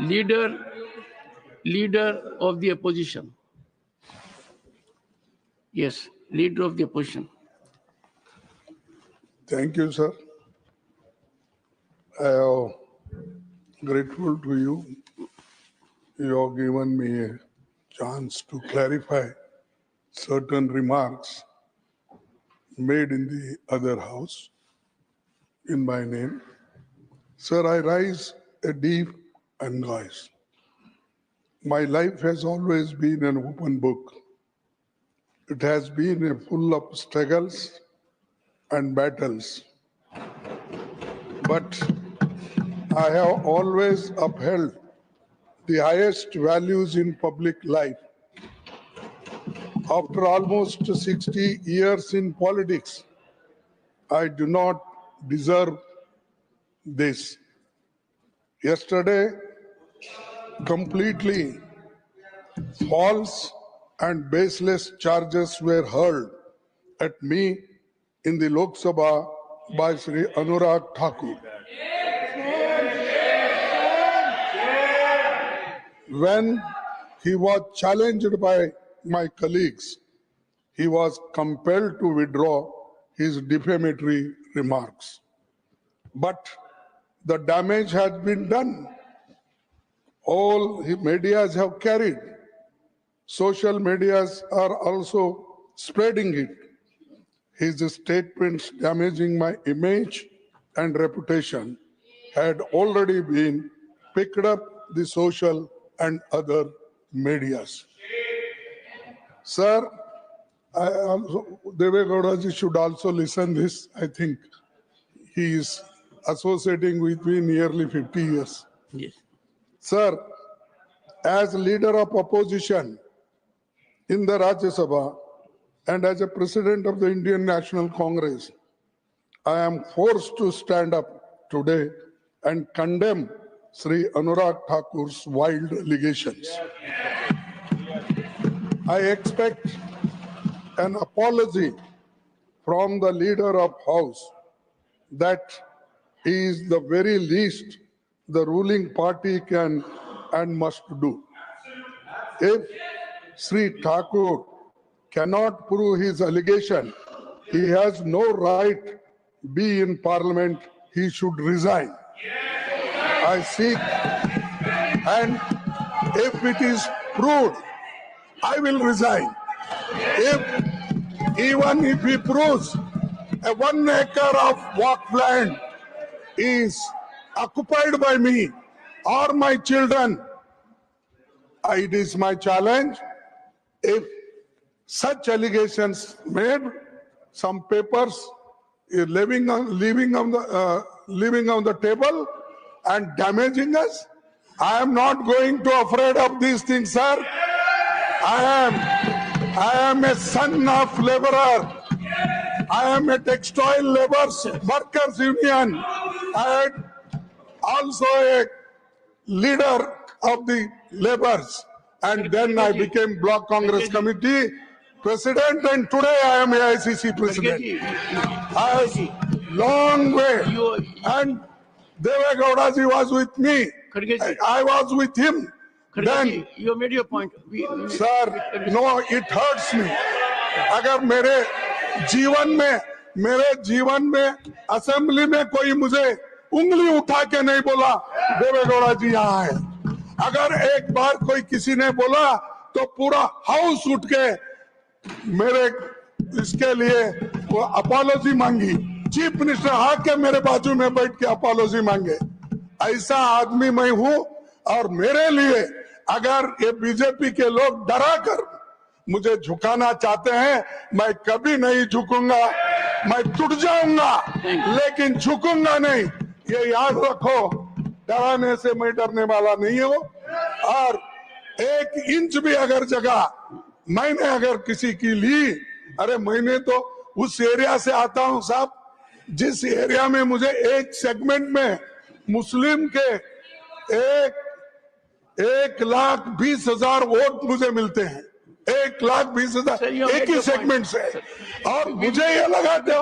Leader of the opposition. Yes, leader of the opposition. Thank you, sir. I am grateful to you. You have given me a chance to clarify certain remarks made in the other house in my name. Sir, I rise a deep annoyance. My life has always been an open book. It has been full of struggles and battles. But I have always upheld the highest values in public life. After almost 60 years in politics, I do not deserve this. Yesterday, completely false and baseless charges were hurled at me in the Lok Sabha by Sri Anurag Thakur. When he was challenged by my colleagues, he was compelled to withdraw his defamatory remarks. But the damage has been done. All medias have carried. Social medias are also spreading it. His statements damaging my image and reputation had already been picked up the social and other medias. Sir, Deve Gowda ji should also listen this. I think he is associating with me nearly 50 years. Yes. Sir, as leader of opposition in the Rajya Sabha and as a president of the Indian National Congress, I am forced to stand up today and condemn Sri Anurag Thakur's wild allegations. I expect an apology from the leader of House. That is the very least the ruling party can and must do. If Sri Thakur cannot prove his allegation, he has no right be in parliament. He should resign. I seek, and if it is proved, I will resign. Even if he proves a 1 acre of Waqf land is occupied by me or my children, it is my challenge. If such allegations made, some papers leaving on the table and damaging us, I am not going to afraid of these things, sir. I am a son of laborer. I am a textile laborers workers union. I am also a leader of the laborers, and then I became Block Congress Committee President, and today I am AICC President. I have long way, and Deve Gowda ji was with me. I was with him. Then you made your point. Sir, no, it hurts me. अगर मेरे जीवन में assembly में कोई मुझे उंगली उठा के नहीं बोला, देवे गौड़ा जी यहाँ है। अगर एक बार कोई किसी ने बोला तो पूरा हाउस उठ के मेरे इसके लिए वो अपोलॉजी मांगी। चीफ मिनिस्टर आके मेरे बाजू में बैठ के अपोलॉजी मांगे। ऐसा आदमी मैं हूँ, और मेरे लिए अगर ये बीजेपी के लोग डरा कर मुझे झुकाना चाहते हैं, मैं कभी नहीं झुकूंगा। मैं टूट जाऊंगा लेकिन झुकूंगा नहीं, ये याद रखो। डराने से मैं डरने वाला नहीं हूँ, और 1 इंच भी अगर जगह मैंने अगर किसी की ली, अरे मैंने तो उस एरिया से आता हूँ साहब, जिस एरिया में मुझे एक सेगमेंट में मुस्लिम के 1,20,000 वोट मुझे मिलते हैं। 1,20,000 एक ही सेगमेंट से, और मुझे ये लगा दो।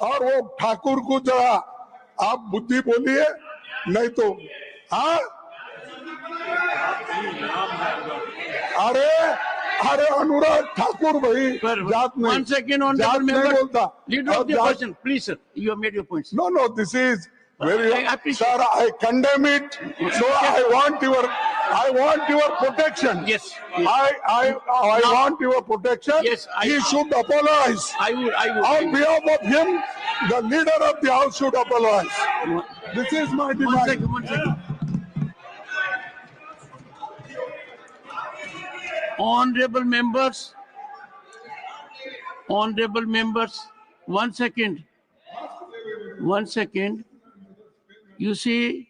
और वो ठाकुर को जरा आप बुद्धि बोलिए, नहीं तो हाँ अरे अरे अनुराग ठाकुर भाई जात नहीं. One second, जात honorable नहीं member. बोलता. Leader of the जात- opposition, please, sir. You have made your points. No, no, this is very. I appreciate- Sir, I condemn it. So I want your protection. Yes. I want your protection. Yes, He should apologize. I would. On behalf of him, the leader of the house should apologize. This is my One demand. second, one second. Honorable members, one second. You see,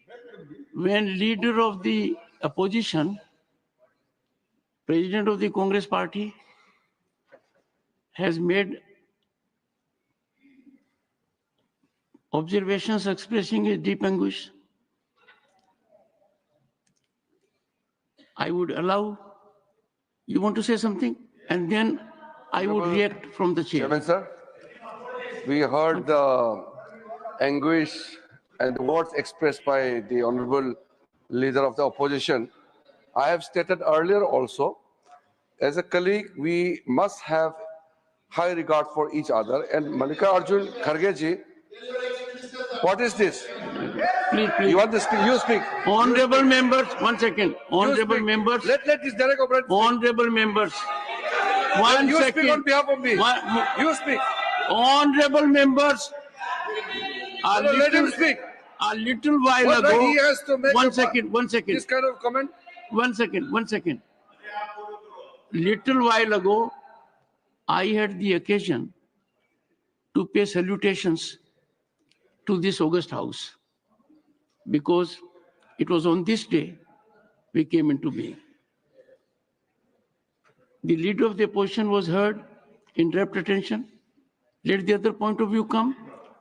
when leader of the opposition, president of the Congress party, has made observations expressing his deep anguish, I would allow. You want to say something? And then I would react from the chair. Chairman, sir, we heard the anguish and the words expressed by the honorable leader of the opposition. I have stated earlier also, as a colleague, we must have high regard for each other. And Mallikarjun Kharge ji, what is this? Please. You want to speak? You speak. Honorable members, one second. You Honorable speak. members, Let this direct operator speak. honorable members. One You second. speak on behalf of me. One- You speak. Honorable members. A No, let him little, speak. a little while What right ago. he has to make One a- second. This kind of comment? One second. Little while ago, I had the occasion to pay salutations to this august house because it was on this day we came into being. The leader of the opposition was heard in rapt attention. Let the other point of view come,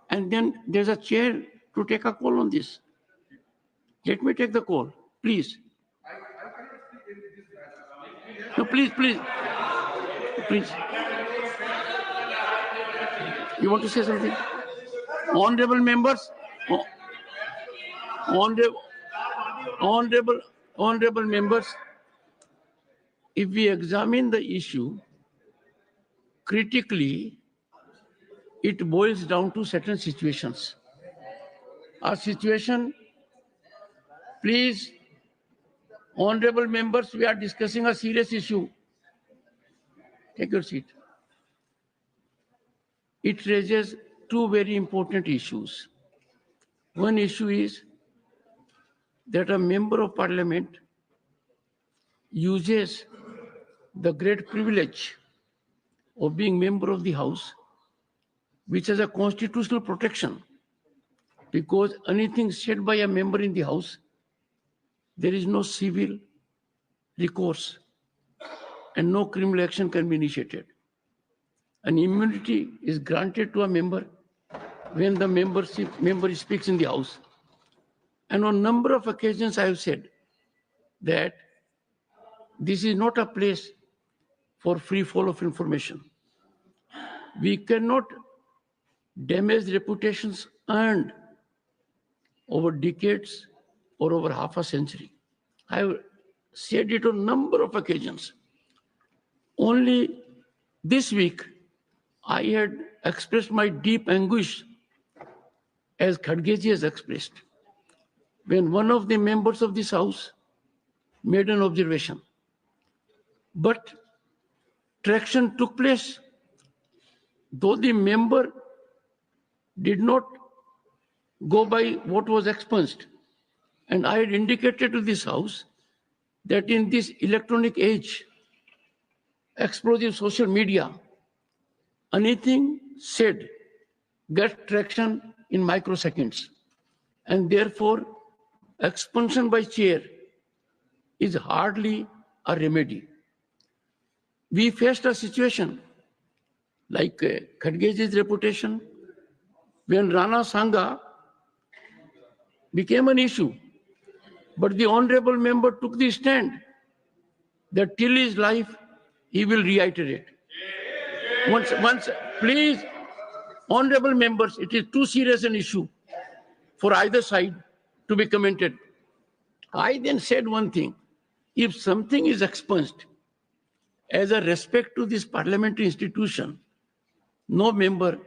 and then there's a chair to take a call on this. Let me take the call, please. No, please. You want to say something? Honorable members, honorable members, if we examine the issue critically, it boils down to certain situations. A situation, please, honorable members, we are discussing a serious issue. Take your seat. It raises two very important issues. One issue is that a member of parliament uses the great privilege of being member of the house, which has a constitutional protection, because anything said by a member in the house, there is no civil recourse and no criminal action can be initiated. An immunity is granted to a member when the member speaks in the house. And on a number of occasions I have said that this is not a place for free fall of information. We cannot damage reputations earned over decades or over half a century. I have said it on a number of occasions. Only this week, I had expressed my deep anguish, as Kharge has expressed, when one of the members of this house made an observation. But traction took place, though the member did not go by what was expunged. And I had indicated to this house that in this electronic age, explosive social media, anything said gets traction in microseconds. And therefore, expulsion by chair is hardly a remedy. We faced a situation like Kharge's reputation when Rana Sangha became an issue. But the honorable member took the stand that till his life, he will reiterate. Once, please, honorable members, it is too serious an issue for either side to be commented. I then said one thing. if something is expunged as a respect to this parliamentary institution, no member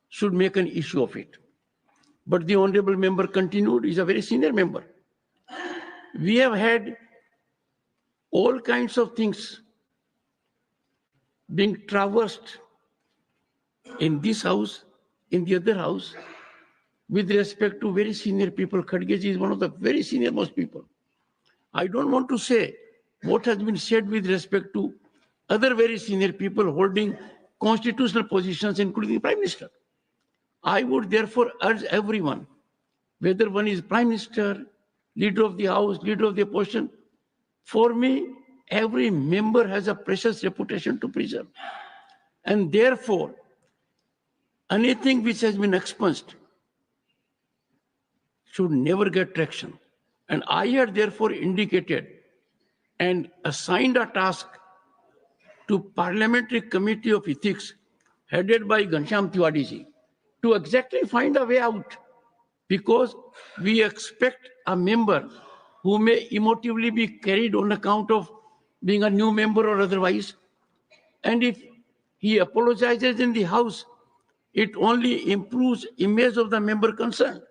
should make an issue of it. But the honorable member continued, he's a very senior member. We have had all kinds of things being traversed in this house, in the other house, with respect to very senior people. Kharge is one of the very senior most people. I don't want to say what has been said with respect to other very senior people holding constitutional positions, including the Prime Minister. I would therefore urge everyone, whether one is Prime Minister, Leader of the House, Leader of the Opposition, for me, every member has a precious reputation to preserve. And therefore, anything which has been expunged should never get traction. And I had therefore indicated and assigned a task to Parliamentary Committee of Ethics, headed by Ghanshyam Tiwari ji, to exactly find a way out, because we expect a member who may emotively be carried on account of being a new member or otherwise, and if he apologizes in the House, it only improves image of the member concerned.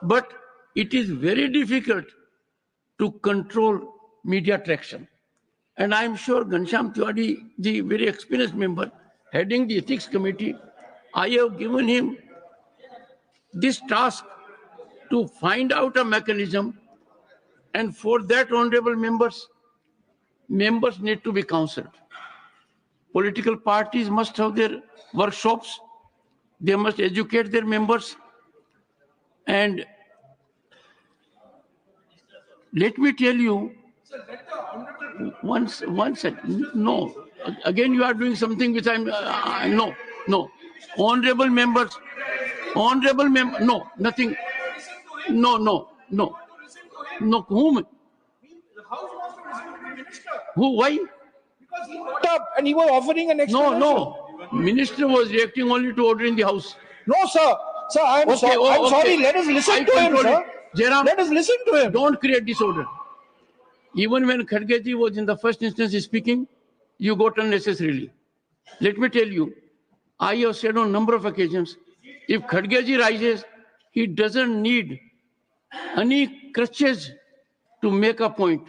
But it is very difficult to control media traction. And I'm sure Ghanshyam Tiwari, the very experienced member heading the Ethics Committee, I have given him this task to find out a mechanism, and for that, honorable members need to be counseled. Political parties must have their workshops, they must educate their members, and let me tell you, once no, again you are doing something which I'm, no, honorable members, no, nothing, no, whom? Who, why? Because he got up and he was offering an explanation. No, Minister was reacting only to order in the House. No, sir. Sir, I'm sorry. Let us listen to him, sir. Jairam, let us listen to him. Don't create disorder. Even when Kharge ji was in the first instance speaking, you got unnecessarily. Let me tell you, I have said on a number of occasions, if Kharge ji rises, he doesn't need any crutches to make a point.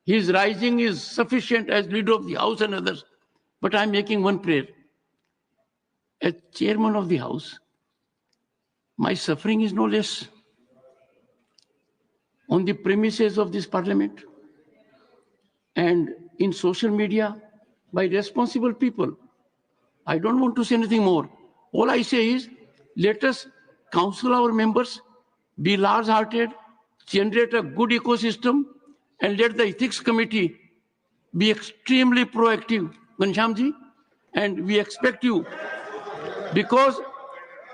His rising is sufficient as leader of the House and others. But I'm making one prayer. As chairman of the House, my suffering is no less on the premises of this parliament and in social media by responsible people. I don't want to say anything more. All I say is, let us counsel our members, be large-hearted, generate a good ecosystem, and let the Ethics Committee be extremely proactive, Ghanshyam ji, and we expect you, because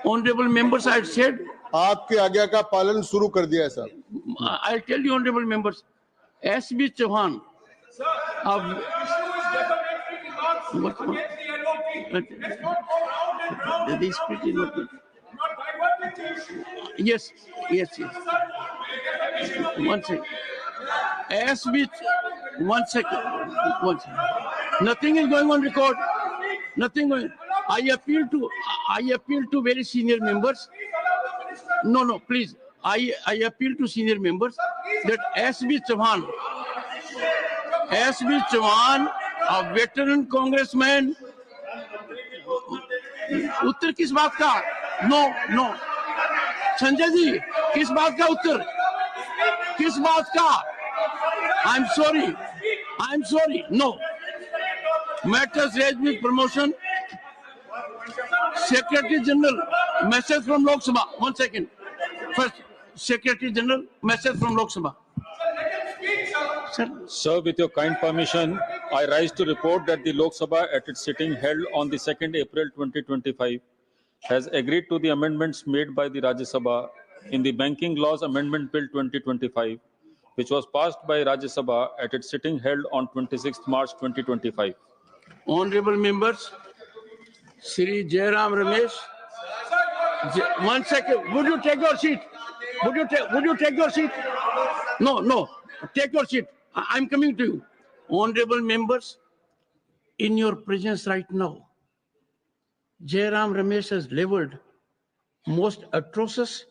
honorable members, I had said, आपके आज्ञा का पालन शुरू कर दिया है sir. I'll tell you, honorable members, S.B. Chauhan, yes. One second. One second. Nothing is going on record. Nothing going. I appeal to very senior members. No, please. I appeal to senior members that S.B. Chauhan, a veteran congressman, उत्तर किस बात का? No. Sanjay ji, किस बात का उत्तर? किस बात का? I'm sorry. No. Matters raised with promotion. Secretary General, message from Lok Sabha. 1 second. First, Secretary General, message from Lok Sabha. Sir, with your kind permission, I rise to report that the Lok Sabha at its sitting held on the 2nd April 2025 has agreed to the amendments made by the Rajya Sabha in the Banking Laws Amendment Bill 2025, which was passed by Rajya Sabha at its sitting held on 26th March 2025. Honorable members, Shri Jairam Ramesh, 1 second. Would you take your seat? Would you take your seat? No. Take your seat. I'm coming to you. Honorable members, in your presence right now, Jairam Ramesh has leveled most atrocious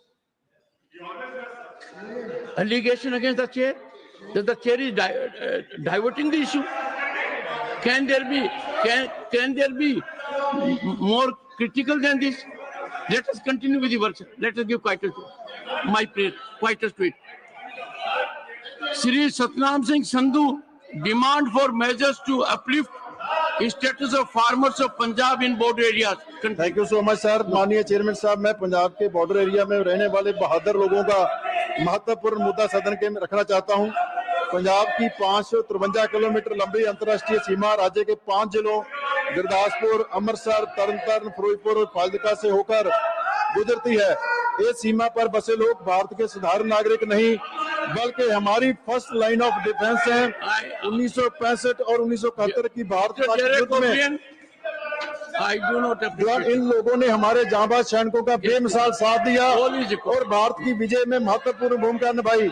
allegation against the chair, that the chair is diverting the issue. Can there be more critical than this? Let us continue with the work. Let us give quietus to my prayer, quietus to it. Shri Satnam Singh Sandhu demand for measures to uplift status of farmers of Punjab in border areas. Thank you so much sir. माननीय chairman साहब, मैं पंजाब के border area में रहने वाले बहादुर लोगों का महत्वपूर्ण मुद्दा सदन के में रखना चाहता हूं। पंजाब की 553 किलोमीटर लंबी अंतर्राष्ट्रीय सीमा राज्य के 5 जिलों गुरदासपुर, अमृतसर, तरनतारन, फिरोजपुर और फाजिलका से होकर गुजरती है। इस सीमा पर बसे लोग भारत के साधारण नागरिक नहीं बल्कि हमारी फर्स्ट लाइन ऑफ डिफेंस है। 1965 और 1971 की भारत पाक युद्ध में इन लोगों ने हमारे जांबाज सैनिकों का बेमिसाल साथ दिया और भारत की विजय में महत्वपूर्ण भूमिका निभाई।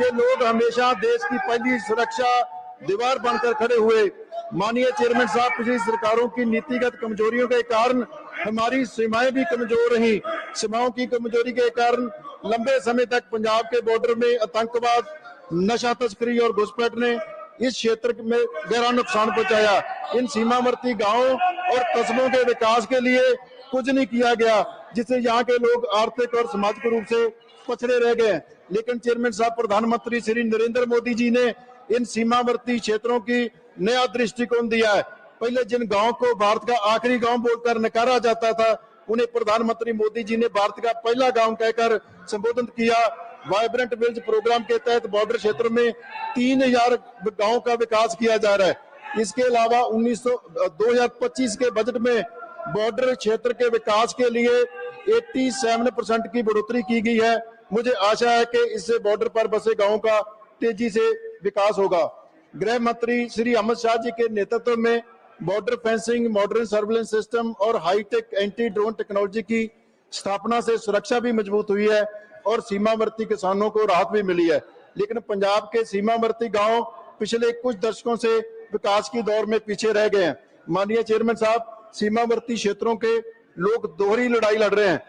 ये लोग हमेशा देश की पहली सुरक्षा दीवार बनकर खड़े हुए। माननीय चेयरमैन साहब, पिछली सरकारों की नीतिगत कमजोरियों के कारण हमारी सीमाएं भी कमजोर रही। सीमाओं की कमजोरी के कारण लंबे समय तक पंजाब के बॉर्डर में आतंकवाद, नशा तस्करी और घुसपैठ ने इस क्षेत्र में गहरा नुकसान पहुंचाया। इन सीमावर्ती गांवों और कस्बों के विकास के लिए कुछ नहीं किया गया, जिससे यहाँ के लोग आर्थिक और सामाजिक रूप से पछड़े रह गए। लेकिन चेयरमैन साहब, प्रधानमंत्री श्री नरेंद्र मोदी जी ने इन सीमावर्ती क्षेत्रों की नया दृष्टिकोण दिया है। पहले जिन गांव को भारत का आखिरी गांव बोलकर नकारा जाता था, उन्हें प्रधानमंत्री मोदी जी ने भारत का पहला गांव कहकर संबोधित किया। वाइब्रेंट विलेज प्रोग्राम के तहत बॉर्डर क्षेत्र में 3000 गांव का विकास किया जा रहा है। इसके अलावा 2025 के बजट में बॉर्डर क्षेत्र के विकास के लिए 87% की बढ़ोतरी की गई है। मुझे आशा है कि इससे बॉर्डर पर बसे गांवों का तेजी से विकास होगा। गृह मंत्री श्री अमित शाह जी के नेतृत्व में border fencing, modern surveillance system और हाईटेक एंटी ड्रोन टेक्नोलॉजी की स्थापना से सुरक्षा भी मजबूत हुई है और सीमावर्ती किसानों को राहत भी मिली है। लेकिन पंजाब के सीमावर्ती गांव पिछले कुछ दशकों से विकास की दौर में पीछे रह गए हैं। माननीय चेयरमैन साहब, सीमावर्ती क्षेत्रों के लोग दोहरी लड़ाई लड़ रहे हैं।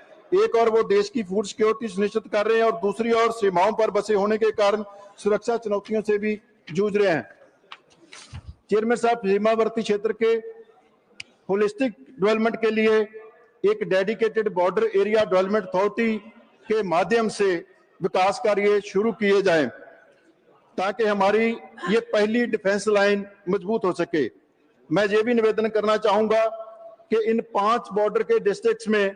एक और वो देश की फूड सिक्योरिटी सुनिश्चित कर रहे हैं और दूसरी ओर सीमाओं पर बसे होने के कारण सुरक्षा चुनौतियों से भी जूझ रहे हैं। चेयरमैन साहब, सीमावर्ती क्षेत्र के होलिस्टिक डेवलपमेंट के लिए एक dedicated border area development authority के माध्यम से विकास कार्य शुरू किए जाएं ताकि हमारी ये पहली डिफेंस लाइन मजबूत हो सके। मैं ये भी निवेदन करना चाहूंगा कि इन 5 बॉर्डर के डिस्ट्रिक्ट्स में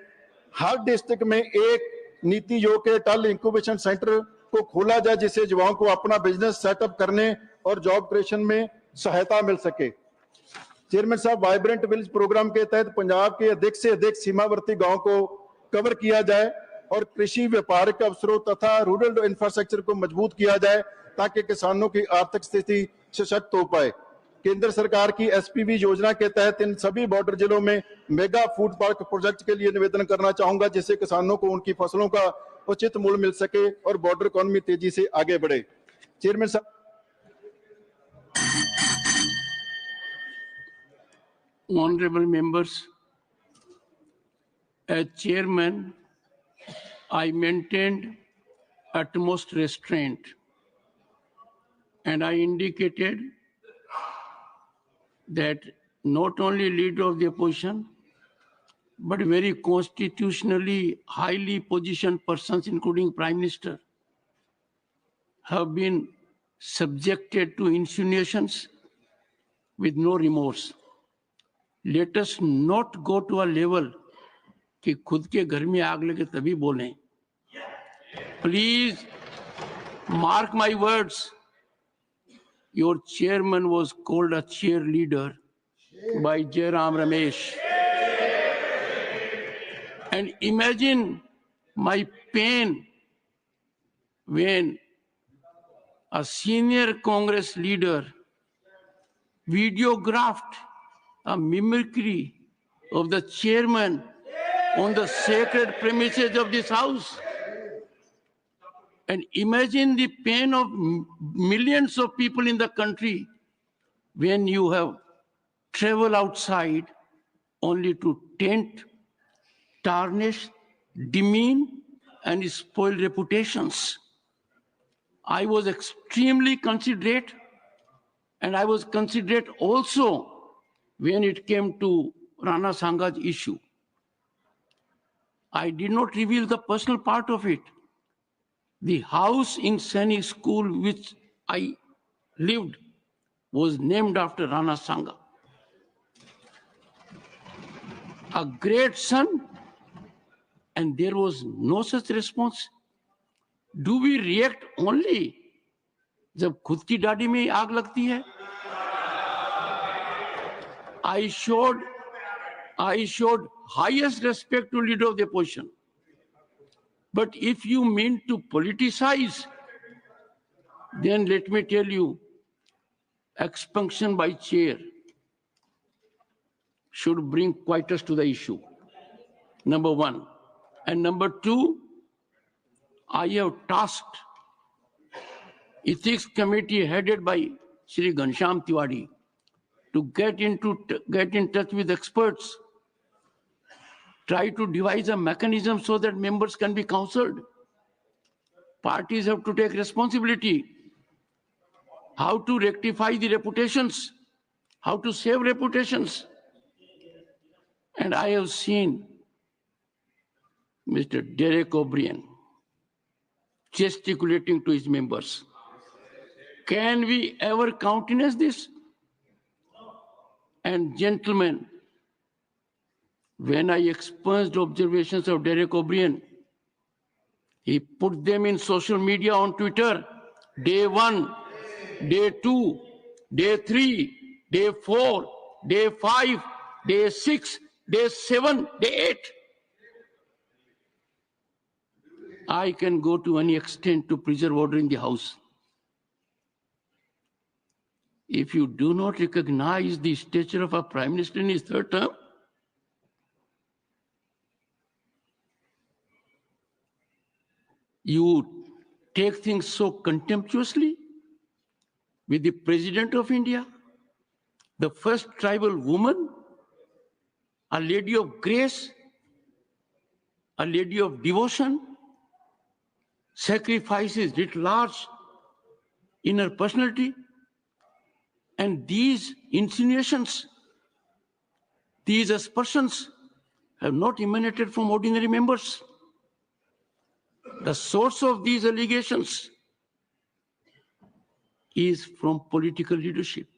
हर डिस्ट्रिक्ट में एक नीति योग के टल इंक्यूबेशन सेंटर को खोला जाए, जिससे युवाओं को अपना बिजनेस सेटअप करने और जॉब क्रिएशन में सहायता मिल सके। चेयरमैन साहब, वाइब्रेंट विलेज प्रोग्राम के तहत पंजाब के अधिक से अधिक सीमावर्ती गांव को कवर किया जाए और कृषि, व्यापारिक अवसरों तथा रूरल इंफ्रास्ट्रक्चर को मजबूत किया जाए ताकि किसानों की आर्थिक स्थिति सशक्त हो पाए। केंद्र सरकार की एसपीवी योजना के तहत इन सभी बॉर्डर जिलों में मेगा फूड पार्क प्रोजेक्ट के लिए निवेदन करना चाहूंगा, जिससे किसानों को उनकी फसलों का उचित मूल्य मिल सके और बॉर्डर इकोनॉमी तेजी से आगे बढ़े। चेयरमैन साहब, Honorable members, as chairman, I maintained utmost restraint and I indicated that not only leader of the opposition, but very constitutionally highly positioned persons, including Prime Minister, have been subjected to insinuations with no remorse. Let us not go to a level कि खुद के घर में आग लगे तभी बोलें. Please mark my words. Your chairman was called a cheerleader by Jairam Ramesh. And imagine my pain when a senior Congress leader videographed a mimicry of the chairman on the sacred premises of this house. And imagine the pain of millions of people in the country when you have traveled outside only to taint, tarnish, demean, and spoil reputations. I was extremely considerate, and I was considerate also when it came to Rana Sanga's issue. I did not reveal the personal part of it. The house in Sainik School which I lived was named after Rana Sanga. A great son, and there was no such response. Do we react only जब खुद की दाढ़ी में आग लगती है? I showed highest respect to leader of the opposition. But if you mean to politicize, then let me tell you, expunction by chair should bring quietus to the issue. Number one. And number two, I have tasked Ethics Committee headed by Shri Ghanshyam Tiwari to get in touch with experts, try to devise a mechanism so that members can be counseled. Parties have to take responsibility. How to rectify the reputations, how to save reputations. And I have seen Mr. Derek O'Brien gesticulating to his members. Can we ever countenance this? And gentlemen, when I expunged observations of Derek O'Brien, he put them in social media on Twitter, day 1, day 2, day 3, day 4, day 5, day 6, day 7, day 8. I can go to any extent to preserve order in the house. If you do not recognize the stature of a prime minister in his third term, you take things so contemptuously with the President of India, the first tribal woman, a lady of grace, a lady of devotion, sacrifices writ large in her personality. And these insinuations, these aspersions have not emanated from ordinary members. The source of these allegations is from political leadership.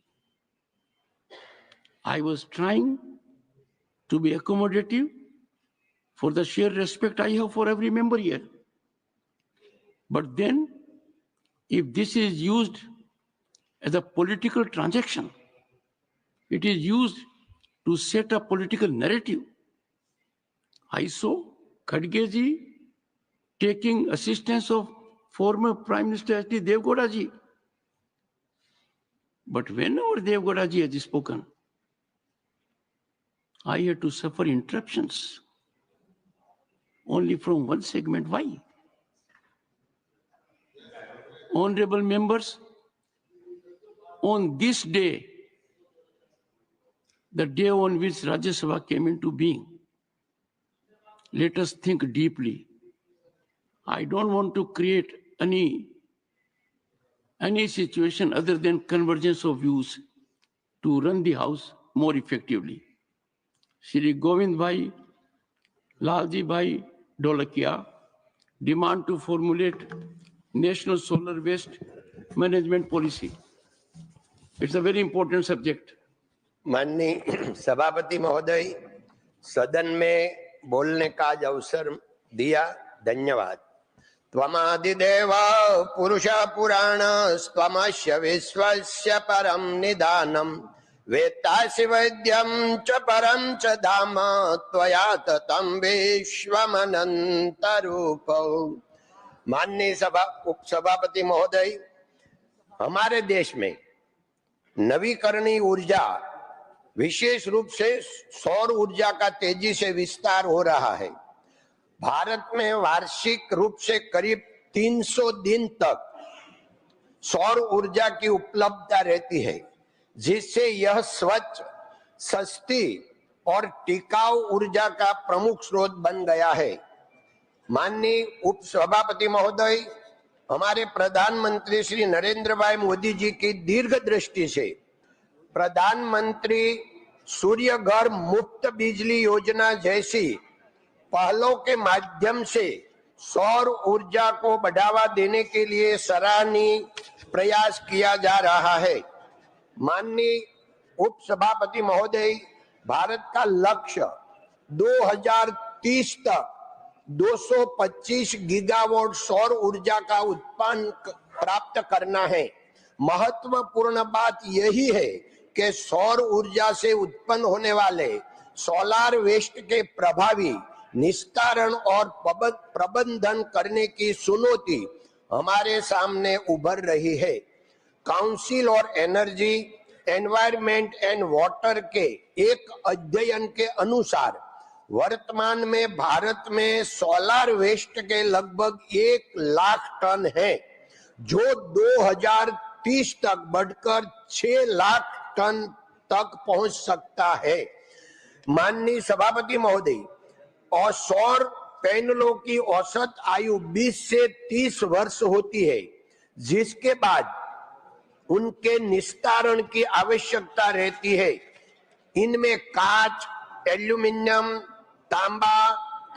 I was trying to be accommodative for the sheer respect I have for every member here. But then, if this is used as a political transaction, it is used to set a political narrative. I saw Kharge ji taking assistance of former Prime Minister H.D. Deve Gowda ji. But whenever Deve Gowda ji has spoken, I had to suffer interruptions only from one segment. Why? Honorable members, on this day, the day on which Rajya Sabha came into being, let us think deeply. I don't want to create any situation other than convergence of views to run the house more effectively. Shri Govind Bhai, Lalji Bhai Dholakia demand to formulate National Solar Waste Management Policy. It's a very important subject. माननीय सभापति महोदय, सदन में बोलने का आज अवसर दिया, धन्यवाद। त्वमादिदेव पुरुष पुराण स्वमस्य विश्वस्य परम निधानम वेत्तासि वैद्यं च परम च धाम त्वया ततं विश्वमनंत रूपौ। माननीय उपसभापति महोदय, हमारे देश में नवीकरणीय ऊर्जा, विशेष रूप से सौर ऊर्जा का तेजी से विस्तार हो रहा है। भारत में वार्षिक रूप से करीब 300 दिन तक सौर ऊर्जा की उपलब्धता रहती है, जिससे यह स्वच्छ, सस्ती और टिकाऊ ऊर्जा का प्रमुख स्रोत बन गया है। माननीय उपसभापति महोदय, हमारे प्रधानमंत्री श्री नरेंद्र भाई मोदी जी की दीर्घ दृष्टि से प्रधानमंत्री सूर्य घर मुफ्त बिजली योजना जैसी पहलों के माध्यम से सौर ऊर्जा को बढ़ावा देने के लिए सराहनीय प्रयास किया जा रहा है। माननीय उपसभापति महोदय, भारत का लक्ष्य 2030 तक 225 गीगावाट सौर ऊर्जा का उत्पादन प्राप्त करना है। महत्वपूर्ण बात यही है कि सौर ऊर्जा से उत्पन्न होने वाले सोलार वेस्ट के प्रभावी निस्तारण और प्रबंधन करने की चुनौती हमारे सामने उभर रही है। काउंसिल और एनर्जी, एनवायरमेंट एंड वाटर के एक अध्ययन के अनुसार वर्तमान में भारत में सोलार वेस्ट के लगभग 1 लाख टन है, जो 2030 तक बढ़कर 6 लाख टन तक पहुंच सकता है। माननीय सभापति महोदय, और सौर पैनलों की औसत आयु 20 से 30 वर्ष होती है, जिसके बाद उनके निस्तारण की आवश्यकता रहती है। इनमें कांच, एल्यूमिनियम, तांबा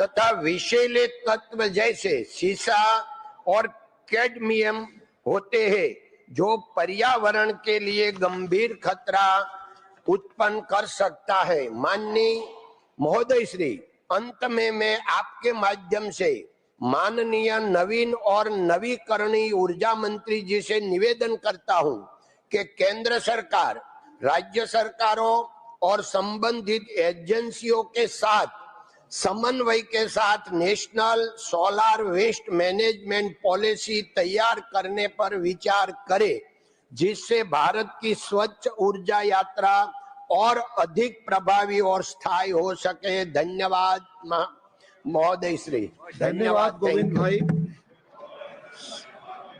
तथा विषैले तत्व जैसे सीसा और कैडमियम होते हैं, जो पर्यावरण के लिए गंभीर खतरा उत्पन्न कर सकता है। माननीय महोदय श्री, अंत में मैं आपके माध्यम से माननीय नवीन और नवीकरणीय ऊर्जा मंत्री जी से निवेदन करता हूं कि केंद्र सरकार, राज्य सरकारों और संबंधित एजेंसियों के साथ समन्वय के साथ national solar waste management policy तैयार करने पर विचार करे, जिससे भारत की स्वच्छ ऊर्जा यात्रा और अधिक प्रभावी और स्थायी हो सके। धन्यवाद महोदय श्री। धन्यवाद गोविंद भाई।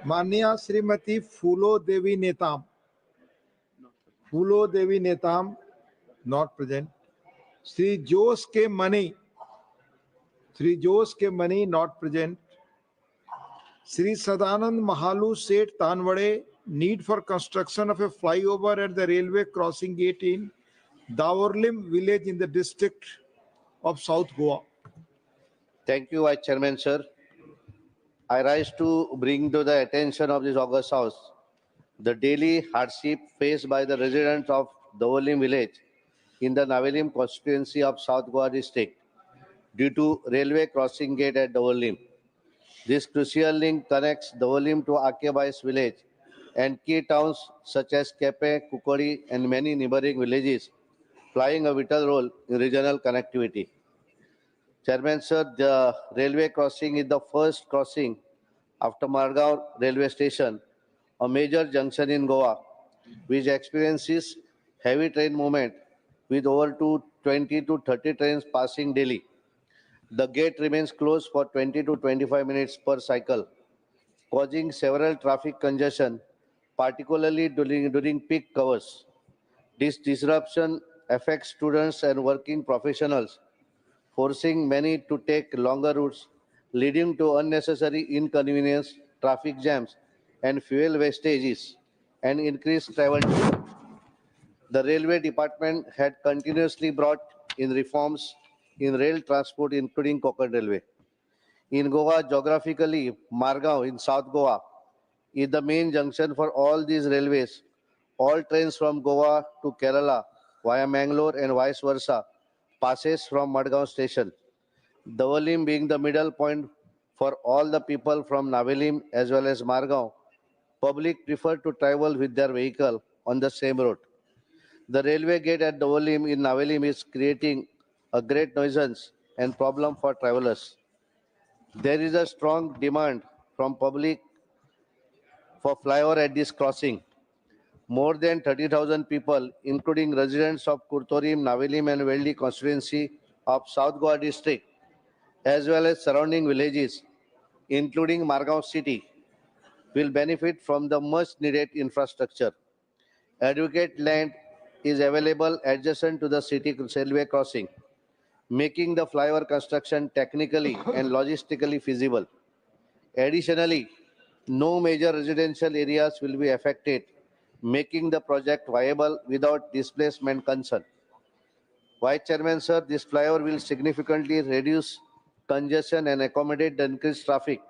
माननीय Shrimati Phulo Devi Netam not present. Shri Jose K Mani not present. Shri Sadanand Mahalu Shet Tanavade, need for construction of a flyover at the railway crossing gate in Davorlim village in the district of South Goa. Thank you, Vice Chairman, sir. I rise to bring to the attention of this August House the daily hardship faced by the residents of Davorlim village in the Navelim constituency of South Goa district due to railway crossing gate at Davorlim. This crucial link connects Davorlim to Akebais village and key towns such as Kepe, Kukori, and many neighboring villages, playing a vital role in regional connectivity. Chairman, sir, the railway crossing is the first crossing after Margaon railway station, a major junction in Goa, which experiences heavy train movement with over 20 to 30 trains passing daily. The gate remains closed for 20 to 25 minutes per cycle, causing several traffic congestion, particularly during peak hours. This disruption affects students and working professionals, forcing many to take longer routes, leading to unnecessary inconvenience, traffic jams, and fuel wastages, and increased travel time. The railway department had continuously brought in reforms in rail transport, including Konkan Railway. In Goa, geographically, Margaon in South Goa is the main junction for all these railways. All trains from Goa to Kerala via Mangalore and vice versa passes from Madgaon station. Davorlim being the middle point for all the people from Navelim as well as Margaon, public prefer to travel with their vehicle on the same route. The railway gate at Davorlim in Navelim is creating a great nuisance and problem for travelers. There is a strong demand from public for flyover at this crossing. More than 30,000 people, including residents of Kurtorim, Navelim and Veldi constituency of South Goa district, as well as surrounding villages, including Margao city, will benefit from the much needed infrastructure. Adequate land is available adjacent to the city railway crossing, making the flyover construction technically and logistically feasible. Additionally, no major residential areas will be affected, making the project viable without displacement concern. Vice Chairman, sir, this flyover will significantly reduce congestion and accommodate the increased traffic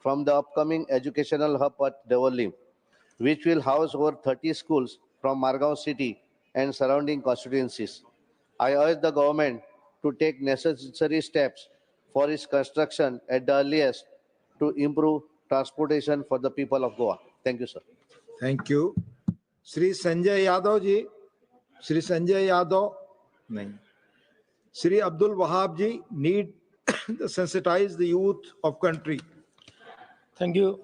from the upcoming educational hub at Devolim, which will house over 30 schools from Margao city and surrounding constituencies. I urge the government to take necessary steps for its construction at the earliest to improve transportation for the people of Goa. Thank you, sir. Thank you. Shri Sanjay Yadav ji, Shri Sanjay Yadav नहीं, श्री अब्दुल वहाब जी, need to sensitize the youth of country. Thank you,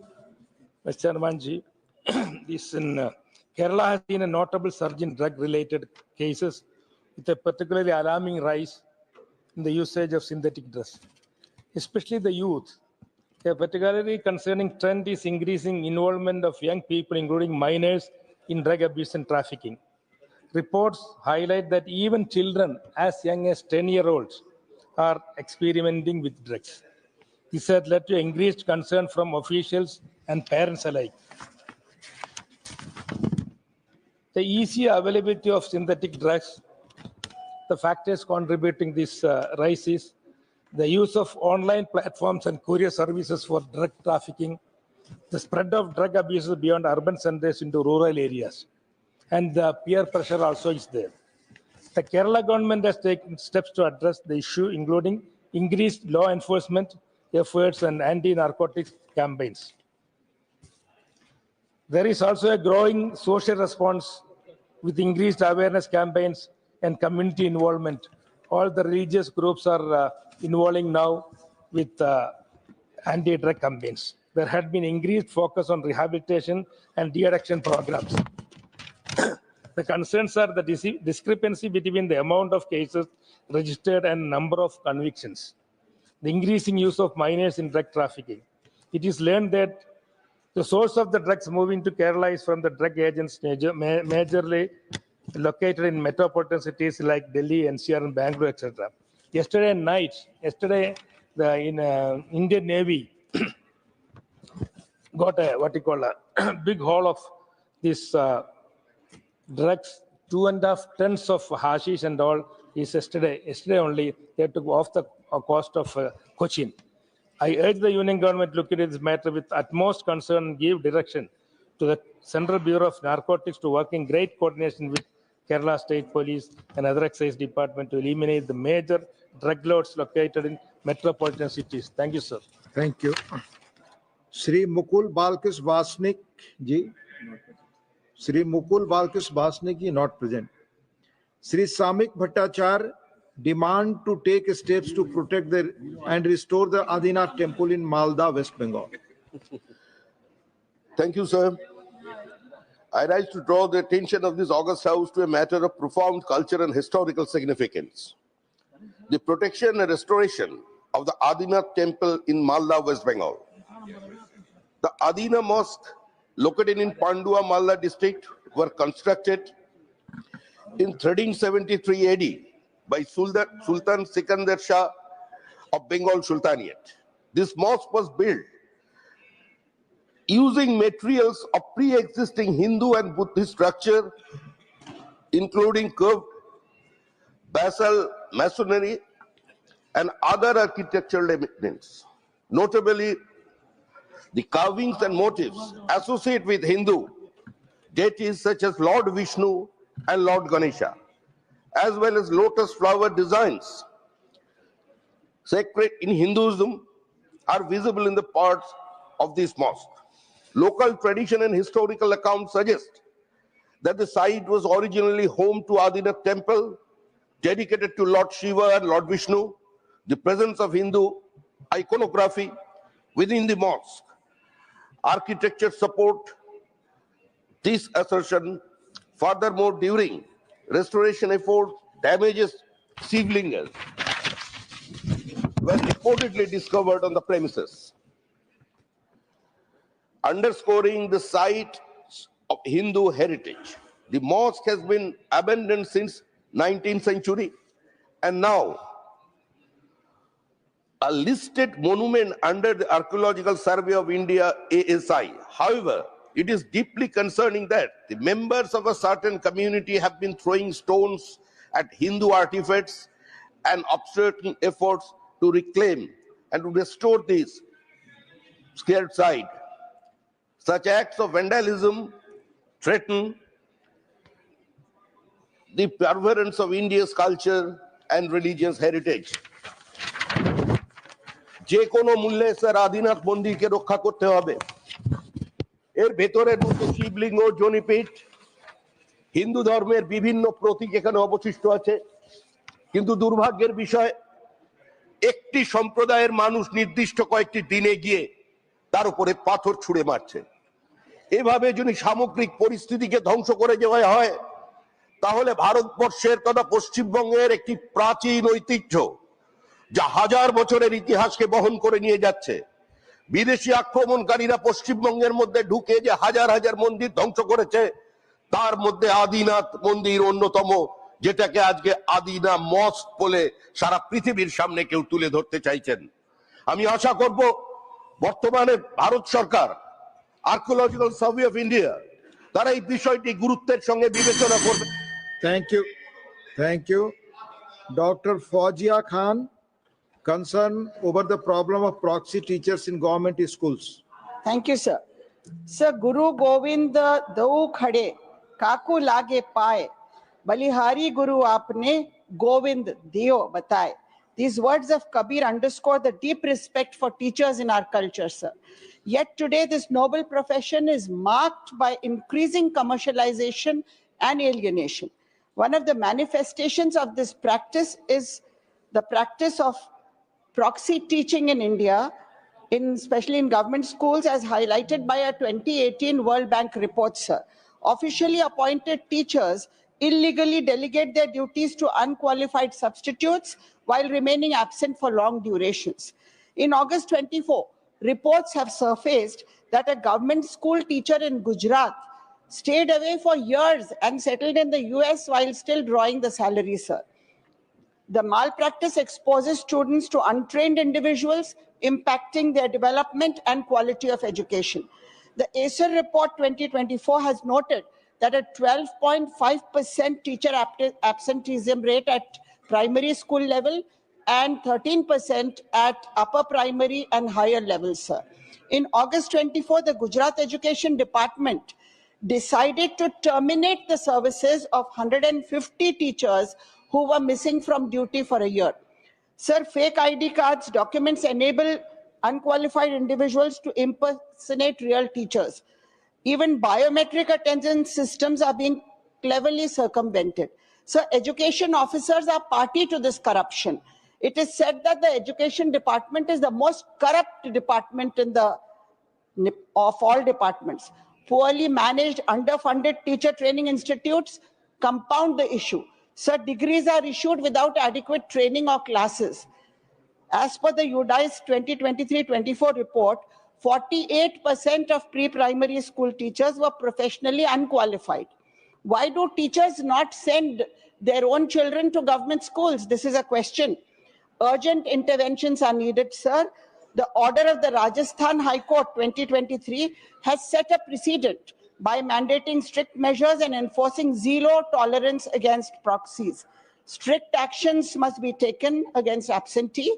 Mr. Chairman ji. This in Kerala has seen a notable surge in drug-related cases, with a particularly alarming rise in the usage of synthetic drugs, especially the youth. A particularly concerning trend is increasing involvement of young people, including minors, in drug abuse and trafficking. Reports highlight that even children as young as 10-year-olds are experimenting with drugs. This has led to increased concern from officials and parents alike. The easy availability of synthetic drugs, the factors contributing this rise is the use of online platforms and courier services for drug trafficking, the spread of drug abuses beyond urban centers into rural areas, and the peer pressure also is there. The Kerala government has taken steps to address the issue, including increased law enforcement efforts and anti-narcotics campaigns. There is also a growing social response with increased awareness campaigns and community involvement. All the religious groups are involving now with anti-drug campaigns. There had been increased focus on rehabilitation and de-addiction programs. The concerns are the discrepancy between the amount of cases registered and number of convictions, the increasing use of minors in drug trafficking. It is learned that the source of the drugs moving to Kerala is from the drug agents majorly located in metropolitan cities like Delhi, NCR, and Bangalore, etc. Yesterday night, the Indian Navy got a big haul of these drugs, 2.5 tons of hashish and all is yesterday only they took off the coast of Cochin. I urge the Union government to look at this matter with utmost concern and give direction to the Central Bureau of Narcotics to work in great coordination with Kerala State Police and other excise department to eliminate the major drug lords located in metropolitan cities. Thank you, sir. Thank you. Shri Mukul Balkis Vasnik ji, Shri Mukul Balkis Vasnik ji not present. Shri Samik Bhattacharya demand to take steps to protect and restore the Adinath temple in Malda, West Bengal. Thank you, sir. I rise to draw the attention of this august house to a matter of profound cultural and historical significance. The protection and restoration of the Adinath temple in Malda, West Bengal. The Adina Mosque, located in Pandua, Malda district, were constructed in 1373 AD by Sultan Sikandar Shah of Bengal Sultanate. This mosque was built using materials of pre-existing Hindu and Buddhist structure, including curved basal masonry and other architectural elements. Notably, the carvings and motifs associated with Hindu deities such as Lord Vishnu and Lord Ganesha, as well as lotus flower designs sacred in Hinduism, are visible in the parts of this mosque. Local tradition and historical accounts suggest that the site was originally home to Adinath temple, dedicated to Lord Shiva and Lord Vishnu. The presence of Hindu iconography within the mosque architecture support this assertion. Furthermore, during restoration efforts, damages Shivlingas were reportedly discovered on the premises. underscoring the site of Hindu heritage. The mosque has been abandoned since 19th century and now a listed monument under the Archaeological Survey of India, ASI. However, it is deeply concerning that the members of a certain community have been throwing stones at Hindu artifacts and obstructing efforts to reclaim and to restore this scared site. Such acts of vandalism threaten the permanence of India's culture and religious heritage. যে কোনো মূল্যে sir Adinath মন্দিরকে রক্ষা করতে হবে। এর ভেতরের মধ্যে শিবলিঙ্গ, জনিপীঠ, হিন্দু ধর্মের বিভিন্ন প্রতীক এখানে অবশিষ্ট আছে। কিন্তু দুর্ভাগ্যের বিষয়, একটি সম্প্রদায়ের মানুষ নির্দিষ্ট কয়েকটি দিনে গিয়ে তার উপরে পাথর ছুঁড়ে মারছে। এভাবে যদি সামগ্রিক পরিস্থিতিকে ধ্বংস করে দেওয়া হয়, তাহলে ভারতবর্ষের তথা পশ্চিমবঙ্গের একটি প্রাচীন ঐতিহ্য, যা হাজার বছরের ইতিহাসকে বহন করে নিয়ে যাচ্ছে, বিদেশি আক্রমণকারীরা পশ্চিমবঙ্গের মধ্যে ঢুকে যে হাজার হাজার মন্দির ধ্বংস করেছে, তার মধ্যে আদিনাথ মন্দির অন্যতম, যেটাকে আজকে আদিনা মস্ক বলে সারা পৃথিবীর সামনে কেউ তুলে ধরতে চাইছেন। আমি আশা করব বর্তমানে ভারত সরকার, আর্কিওলজিক্যাল সার্ভে অফ ইন্ডিয়া, তারা এই বিষয়টি গুরুত্বের সঙ্গে বিবেচনা করবে। Thank you. Dr. Fawzia Khan, concern over the problem of proxy teachers in government schools. Thank you, sir. Sir, Guru Govind dau khade, kaku lage paye, balihari Guru aapne, Govind diyo bataye. These words of Kabir underscore the deep respect for teachers in our culture, sir. Yet today, this noble profession is marked by increasing commercialization and alienation. One of the manifestations of this practice is the practice of proxy teaching in India, especially in government schools, as highlighted by a 2018 World Bank report, sir. Officially appointed teachers illegally delegate their duties to unqualified substitutes while remaining absent for long durations. In August 24, reports have surfaced that a government school teacher in Gujarat stayed away for years and settled in the US while still drawing the salary, sir. The malpractice exposes students to untrained individuals, impacting their development and quality of education. The ACER report 2024 has noted that a 12.5% teacher absenteeism rate at primary school level and 13% at upper primary and higher levels, sir. In August 24, the Gujarat Education Department decided to terminate the services of 150 teachers who were missing from duty for a year. Sir, fake ID cards, documents enable unqualified individuals to impersonate real teachers. Even biometric attendance systems are being cleverly circumvented. Sir, education officers are party to this corruption. It is said that the education department is the most corrupt department of all departments. Poorly managed, underfunded teacher training institutes compound the issue. Sir, degrees are issued without adequate training or classes. As per the UDICE 2023-24 report, 48% of pre-primary school teachers were professionally unqualified. Why do teachers not send their own children to government schools? This is a question. Urgent interventions are needed, sir. The order of the Rajasthan High Court 2023 has set a precedent by mandating strict measures and enforcing zero tolerance against proxies. Strict actions must be taken against absentee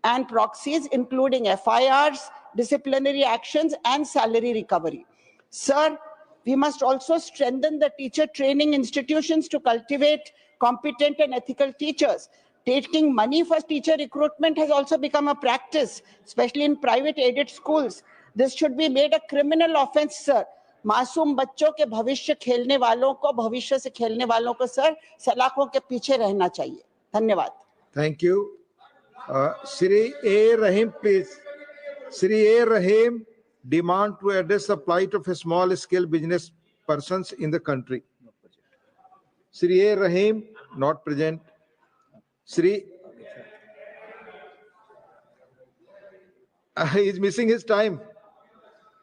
and proxies, including FIRs, disciplinary actions, and salary recovery. Sir, we must also strengthen the teacher training institutions to cultivate competent and ethical teachers. Taking money for teacher recruitment has also become a practice, especially in private aided schools. This should be made a criminal offense, sir. मासूम बच्चों के भविष्य खेलने वालों को, भविष्य से खेलने वालों को सर सलाखों के पीछे रहना चाहिए। धन्यवाद। Thank you. Sri A. Rahim, please. Sri A. Rahim, demand to address the plight of a small-scale business persons in the country. Sri A. Rahim, not present. Sri, he is missing his time.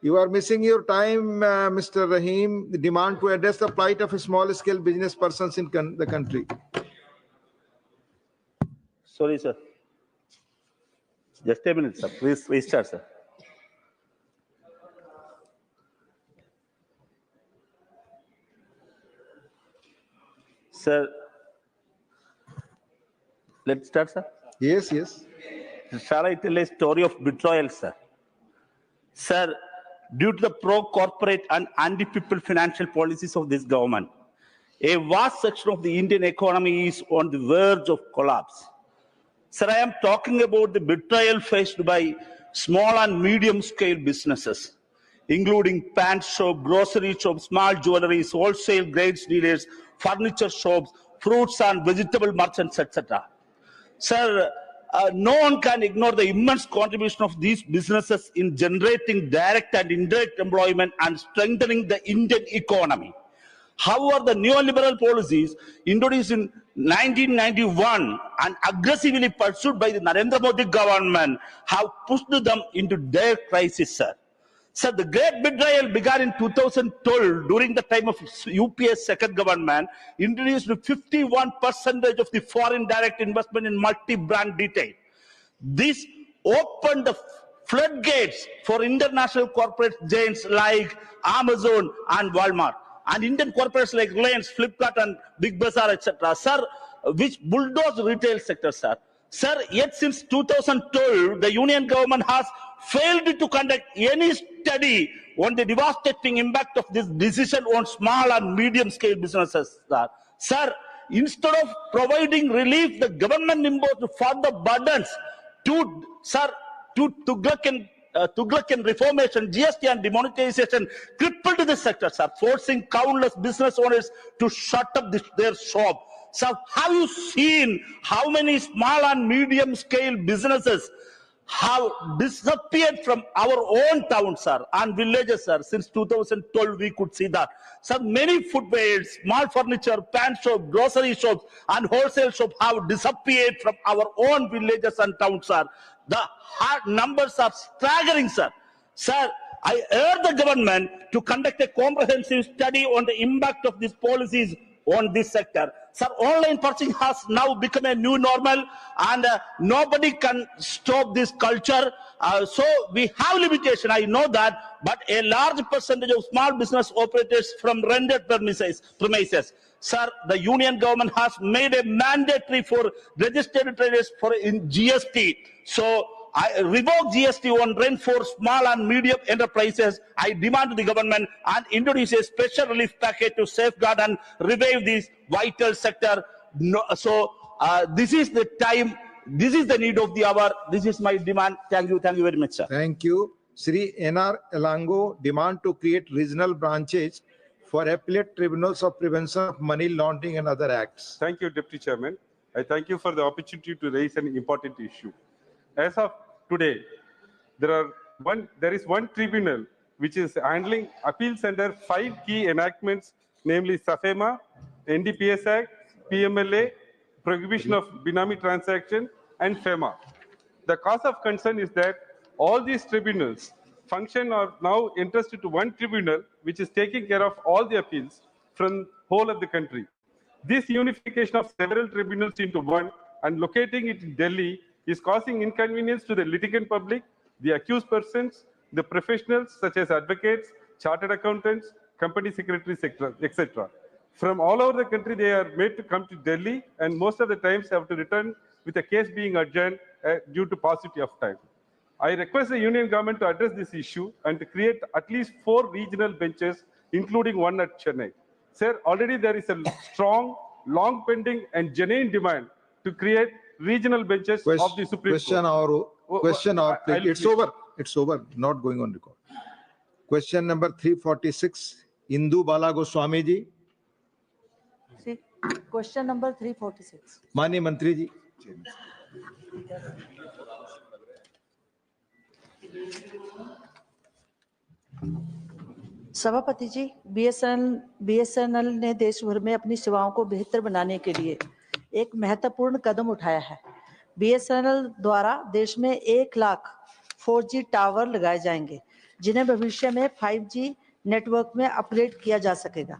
You are missing your time, Mr. Rahim. The demand to address the plight of small-scale business persons in the country. Sorry, sir. Just a minute, sir. Please start, sir. Sir, let's start, sir. Yes, yes. Shall I tell a story of betrayal, sir? Sir, due to the pro-corporate and anti-people financial policies of this government, a vast section of the Indian economy is on the verge of collapse. Sir, I am talking about the betrayal faced by small and medium-scale businesses, including pant shop, grocery shops, small jewelries, wholesale grades dealers, furniture shops, fruits and vegetable merchants, etc. Sir, no one can ignore the immense contribution of these businesses in generating direct and indirect employment and strengthening the Indian economy. However, the neoliberal policies introduced in 1991 and aggressively pursued by the Narendra Modi government have pushed them into their crisis, sir. Sir, the great betrayal began in 2012 during the time of UPA's second government, introduced 51% of the foreign direct investment in multi-brand retail. This opened the floodgates for international corporate giants like Amazon and Walmart, and Indian corporates like Reliance, Flipkart, and Big Bazaar, etc. Sir, which bulldozed retail sector, sir. Sir, yet since 2012, the union government has failed to conduct any study on the devastating impact of this decision on small and medium-scale businesses, sir. Sir, instead of providing relief, the government imposed further burdens to Tughlaq and reformation, GST and demonetization crippled the sector, sir, forcing countless business owners to shut up their shop. So have you seen how many small and medium scale businesses have disappeared from our own towns, sir, and villages, sir? Since 2012, we could see that. Sir, many footwear, small furniture, pant shops, grocery shops, and wholesale shops have disappeared from our own villages and towns, sir. The hard numbers are staggering, sir. Sir, I urge the government to conduct a comprehensive study on the impact of these policies on this sector. Sir, online purchasing has now become a new normal, and nobody can stop this culture. So we have limitation, I know that, but a large percentage of small business operators from rented premises. Sir, the union government has made a mandatory for registered traders in GST. So I revoke GST on rent for small and medium enterprises. I demand to the government and introduce a special relief package to safeguard and revive this vital sector. This is the time, this is the need of the hour. This is my demand. Thank you very much, sir. Thank you. Sri N.R. Elango demand to create regional branches for appellate tribunals of prevention of money laundering and other acts. Thank you, Deputy Chairman. I thank you for the opportunity to raise an important issue. As of today, there is one tribunal which is handling appeals under 5 key enactments, namely SAFEMA, NDPS Act, PMLA, Prohibition of Benami Transaction, and FEMA. The cause of concern is that all these tribunals function are now entrusted to one tribunal which is taking care of all the appeals from whole of the country. This unification of several tribunals into one and locating it in Delhi is causing inconvenience to the litigant public, the accused persons, the professionals such as advocates, chartered accountants, company secretaries, etc. From all over the country, they are made to come to Delhi, and most of the times have to return with a case being adjourned due to paucity of time. I request the union government to address this issue and to create at least 4 regional benches, including one at Chennai. Sir, already there is a strong, long pending and genuine demand to create regional benches of the Supreme Court. It's over, not going on record. Question number 346, Indu Bala Goswami ji. Question number 346. Mani Mantri ji. सभापति जी, BSNL ने देश भर में अपनी सेवाओं को बेहतर बनाने के लिए एक महत्वपूर्ण कदम उठाया है। बीएसएनएल द्वारा देश में 1 लाख 4G टावर लगाए जाएंगे। जिन्हें भविष्य में 5G नेटवर्क में अपग्रेड किया जा सकेगा।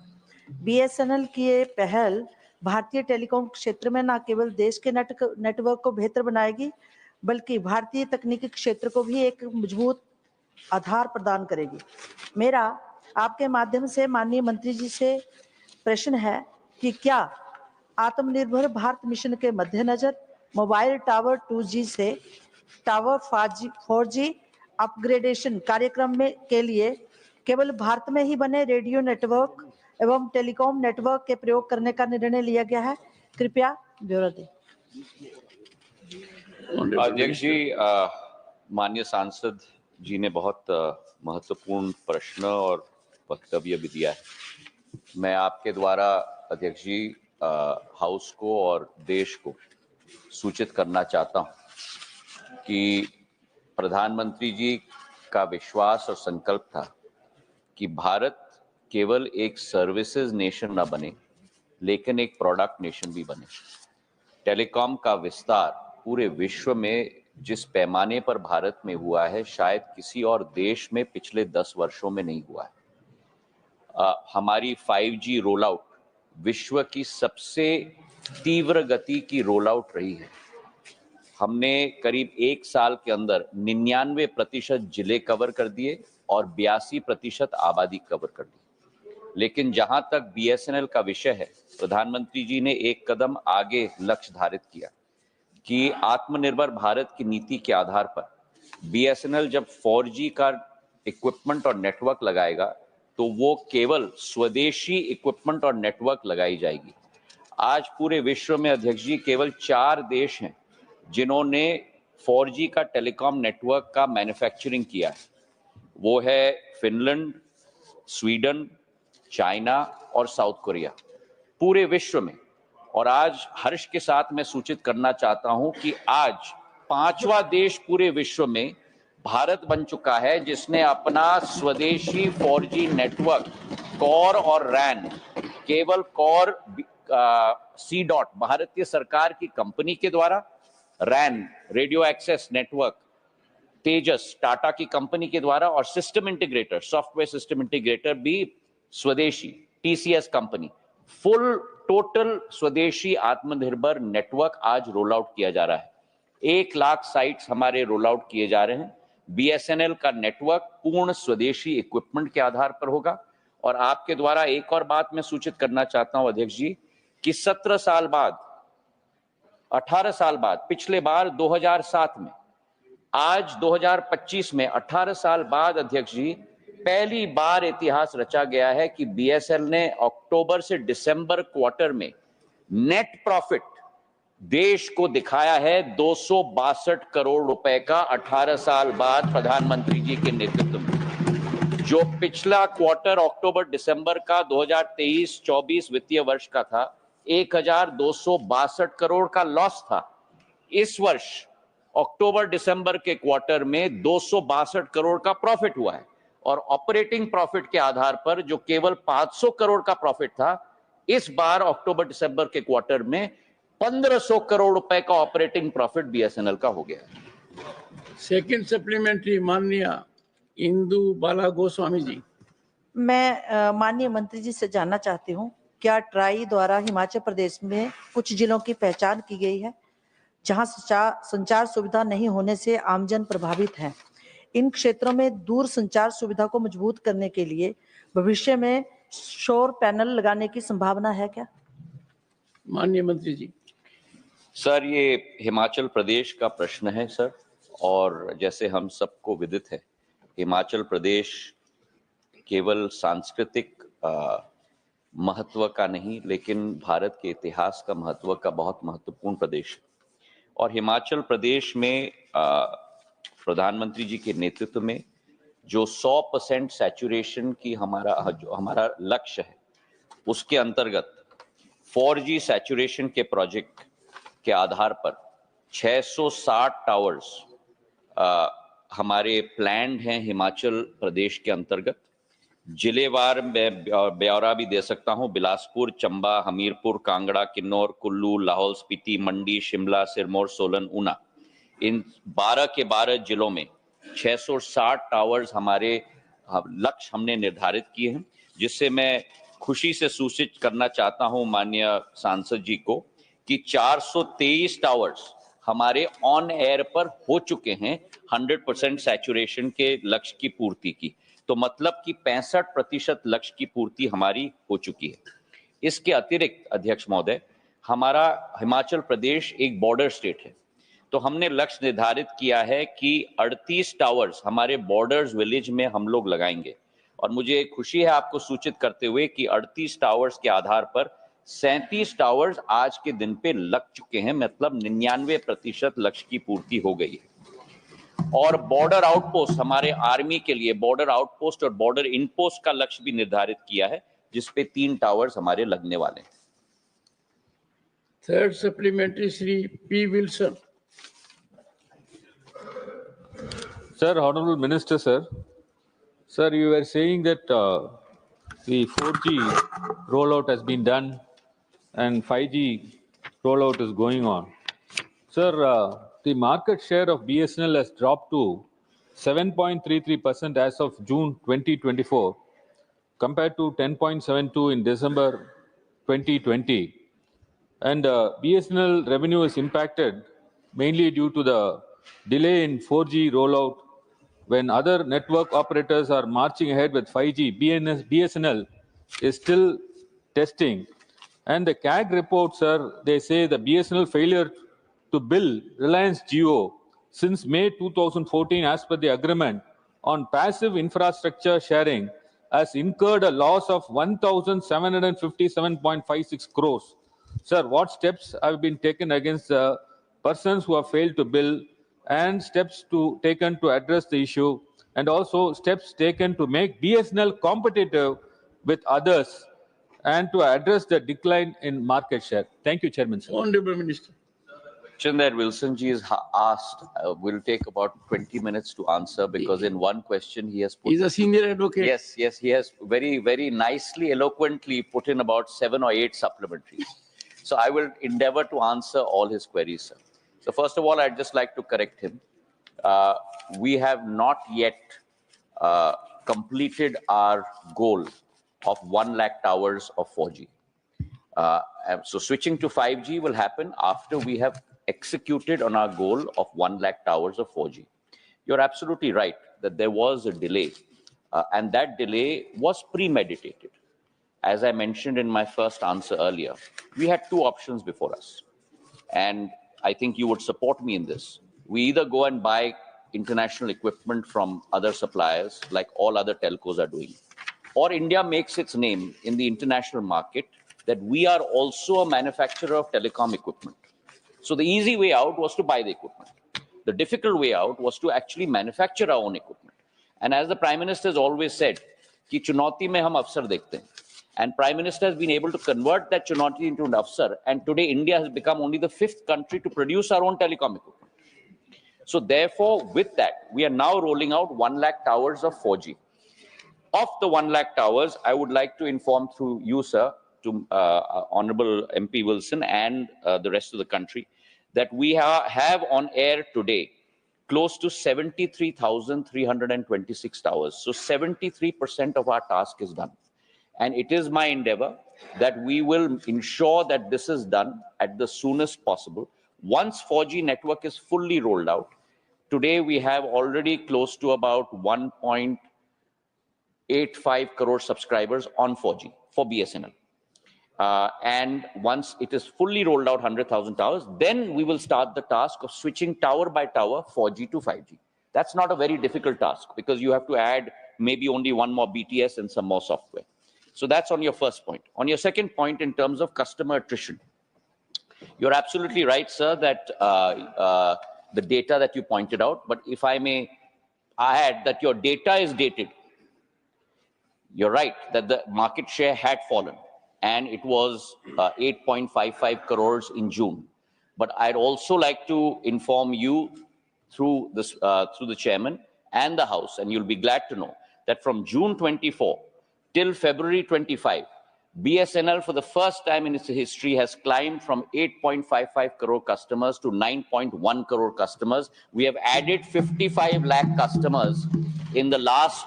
BSNL की ये पहल भारतीय टेलीकॉम क्षेत्र में न केवल देश के नेटवर्क को बेहतर बनाएगी, बल्कि भारतीय तकनीकी क्षेत्र को भी एक मजबूत आधार प्रदान करेगी। मेरा आपके माध्यम से माननीय मंत्री जी से प्रश्न है कि क्या आत्मनिर्भर भारत मिशन के मद्देनजर मोबाइल टावर 2G से टावर 4G अपग्रेडेशन कार्यक्रम के लिए केवल भारत में ही बने रेडियो नेटवर्क एवं टेलीकॉम नेटवर्क के प्रयोग करने का निर्णय लिया गया है? कृपया ब्यौरा दें। अध्यक्ष जी, माननीय सांसद जी ने बहुत महत्वपूर्ण प्रश्न और वक्तव्य भी दिया है। मैं आपके द्वारा अध्यक्ष जी हाउस को और देश को सूचित करना चाहता हूं कि प्रधानमंत्री जी का विश्वास और संकल्प था कि भारत केवल एक सर्विसेज नेशन न बने, लेकिन एक प्रोडक्ट नेशन भी बने। टेलीकॉम का विस्तार पूरे विश्व में जिस पैमाने पर भारत में हुआ है, शायद किसी और देश में पिछले 10 वर्षों में नहीं हुआ है। हमारी 5G रोल आउट विश्व की सबसे तीव्र गति की रोल आउट रही है। हमने करीब 1 साल के अंदर 99% जिले कवर कर दिए और 82% आबादी कवर कर दी। लेकिन जहां तक BSNL का विषय है, प्रधानमंत्री जी ने एक कदम आगे लक्ष्य धारित किया कि आत्मनिर्भर भारत की नीति के आधार पर BSNL जब 4G का इक्विपमेंट और नेटवर्क लगाएगा तो वो केवल स्वदेशी इक्विपमेंट और नेटवर्क लगाई जाएगी। आज पूरे विश्व में अध्यक्ष जी केवल 4 देश हैं जिन्होंने 4G का टेलीकॉम नेटवर्क का मैन्युफैक्चरिंग किया है। वो है फिनलैंड, स्वीडन, चाइना और साउथ कोरिया, पूरे विश्व में। और आज हर्ष के साथ मैं सूचित करना चाहता हूं कि आज 5वां देश पूरे विश्व में भारत बन चुका है जिसने अपना स्वदेशी 4G नेटवर्क कोर और रैन, केवल कोर C.DOT भारतीय सरकार की कंपनी के द्वारा, रैन रेडियो एक्सेस नेटवर्क तेजस टाटा की कंपनी के द्वारा, और system integrator software system integrator भी स्वदेशी TCS कंपनी। फुल टोटल स्वदेशी आत्मनिर्भर नेटवर्क आज रोल आउट किया जा रहा है। 1 लाख साइट्स हमारे रोल आउट किए जा रहे हैं। BSNL का नेटवर्क पूर्ण स्वदेशी इक्विपमेंट के आधार पर होगा। और आपके द्वारा एक और बात मैं सूचित करना चाहता हूं अध्यक्ष जी कि 17 साल बाद, 18 साल बाद, पिछले बार 2007 में, आज 2025 में 18 साल बाद अध्यक्ष जी पहली बार इतिहास रचा गया है कि BSNL ने अक्टूबर से दिसंबर क्वार्टर में नेट प्रॉफिट देश को दिखाया है 262 करोड़ रुपए का। 18 साल बाद प्रधानमंत्री जी के नेतृत्व में जो पिछला क्वार्टर अक्टूबर दिसंबर का 2023-24 वित्तीय वर्ष का था, 1262 करोड़ का लॉस था। इस वर्ष अक्टूबर दिसंबर के क्वार्टर में 262 करोड़ का प्रॉफिट हुआ है। और ऑपरेटिंग प्रॉफिट के आधार पर जो केवल 500 करोड़ का प्रॉफिट था, इस बार अक्टूबर दिसंबर के क्वार्टर में 1500 करोड़ रुपए का ऑपरेटिंग प्रॉफिट BSNL का हो गया है। सेकंड सप्लीमेंट्री माननीय इंदु बाला गोस्वामी जी। मैं माननीय मंत्री जी से जानना चाहती हूँ, क्या ट्राई द्वारा हिमाचल प्रदेश में कुछ जिलों की पहचान की गई है जहां संचार सुविधा नहीं होने से आमजन प्रभावित हैं? इन क्षेत्रों में दूर संचार सुविधा को मजबूत करने के लिए भविष्य में सौर पैनल लगाने की संभावना है क्या? माननीय मंत्री जी। सर, ये हिमाचल प्रदेश का प्रश्न है सर, और जैसे हम सबको विदित है, हिमाचल प्रदेश केवल सांस्कृतिक महत्व का नहीं, लेकिन भारत के इतिहास का महत्व का बहुत महत्वपूर्ण प्रदेश है। और हिमाचल प्रदेश में प्रधानमंत्री जी के नेतृत्व में जो 100% सैचुरेशन की हमारा लक्ष्य है, उसके अंतर्गत 4G सैचुरेशन के प्रोजेक्ट के आधार पर 660 टावर्स हमारे प्लान्ड हैं हिमाचल प्रदेश के अंतर्गत। जिलेवार ब्यौरा भी दे सकता हूं, बिलासपुर, चंबा, हमीरपुर, कांगड़ा, किन्नौर, कुल्लू, लाहौल स्पीति, मंडी, शिमला, सिरमौर, सोलन, ऊना, इन 12 के 12 जिलों में 660 टावर्स हमारे लक्ष्य हमने निर्धारित किए हैं, जिससे मैं खुशी से सूचित करना चाहता हूं माननीय सांसद जी को कि 423 टावर्स हमारे ऑन एयर पर हो चुके हैं 100% सैचुरेशन के लक्ष्य की पूर्ति की। तो मतलब कि 65% लक्ष्य की पूर्ति हमारी हो चुकी है। इसके अतिरिक्त अध्यक्ष महोदय, हमारा हिमाचल प्रदेश एक बॉर्डर स्टेट है, तो हमने लक्ष्य निर्धारित किया है कि 38 टावर्स हमारे बॉर्डर्स विलेज में हम लोग लगाएंगे। और मुझे खुशी है आपको सूचित करते हुए कि 38 टावर्स के आधार पर 37 टावर्स आज के दिन पे लग चुके हैं, मतलब 99% लक्ष्य की पूर्ति हो गई है। और बॉर्डर आउटपोस्ट हमारे आर्मी के लिए बॉर्डर आउटपोस्ट और बॉर्डर इनपोस्ट का लक्ष्य भी निर्धारित किया है, जिसपे 3 टावर्स हमारे लगने वाले हैं। Third supplementary, Shri P. Wilson. Sir, Honorable Minister, sir. Sir, you were saying that the 4G rollout has been done and 5G rollout is going on. Sir, the market share of BSNL has dropped to 7.33% as of June 2024 compared to 10.72 in December 2020. And BSNL revenue is impacted mainly due to the delay in 4G rollout. When other network operators are marching ahead with 5G, BSNL is still testing. And the CAG reports, sir, they say the BSNL failure to bill Reliance Jio since May 2014 as per the agreement on passive infrastructure sharing has incurred a loss of 1,757.56 crores. Sir, what steps have been taken against the persons who have failed to bill, and steps taken to address the issue, and also steps taken to make BSNL competitive with others and to address the decline in market share? Thank you, Chairman, sir. Honorable Minister. Question that Wilson ji is asked will take about 20 minutes to answer, because in one question he has put... He's a senior advocate. Yes, he has very, very nicely, eloquently put in about 7 or 8 supplementaries. So I will endeavor to answer all his queries, sir. So first of all, I'd just like to correct him. We have not yet completed our goal of 1 lakh towers of 4G. So switching to 5G will happen after we have executed on our goal of 1 lakh towers of 4G. You're absolutely right that there was a delay, and that delay was premeditated. As I mentioned in my first answer earlier, we had 2 options before us, and I think you would support me in this. We either go and buy international equipment from other suppliers, like all other telcos are doing, or India makes its name in the international market that we are also a manufacturer of telecom equipment. So the easy way out was to buy the equipment. The difficult way out was to actually manufacture our own equipment. And as the Prime Minister has always said, कि चुनौती में हम अवसर देखते हैं. And Prime Minister has been able to convert that chunauti into an afsar. And today India has become only the 5th country to produce our own telecom equipment. So therefore, with that, we are now rolling out 1 lakh towers of 4G. Of the 1 lakh towers, I would like to inform through you, sir, to Honorable MP Wilson and the rest of the country, that we have on air today close to 73,326 towers. So 73% of our task is done. And it is my endeavor that we will ensure that this is done at the soonest possible. Once 4G network is fully rolled out, today we have already close to about 1.85 crore subscribers on 4G for BSNL. And once it is fully rolled out 100,000 towers, then we will start the task of switching tower by tower 4G to 5G. That's not a very difficult task, because you have to add maybe only 1 more BTS and some more software. So that's on your first point. On your second point, in terms of customer attrition, you're absolutely right, sir, that the data that you pointed out, but if I may add that your data is dated. You're right that the market share had fallen, and it was 8.55 crores in June. But I'd also like to inform you through this, through the chairman and the House, and you'll be glad to know that from June 24 till February 25, BSNL, for the first time in its history, has climbed from 8.55 crore customers to 9.1 crore customers. We have added 55 lakh customers in the last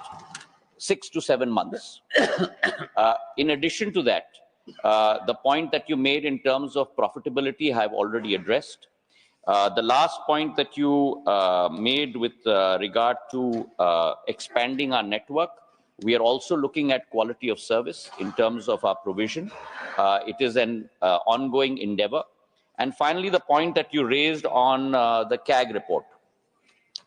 6 to 7 months. In addition to that, the point that you made in terms of profitability, I have already addressed. The last point that you made with regard to expanding our network, we are also looking at quality of service in terms of our provision. It is an ongoing endeavor. And finally, the point that you raised on the CAG report.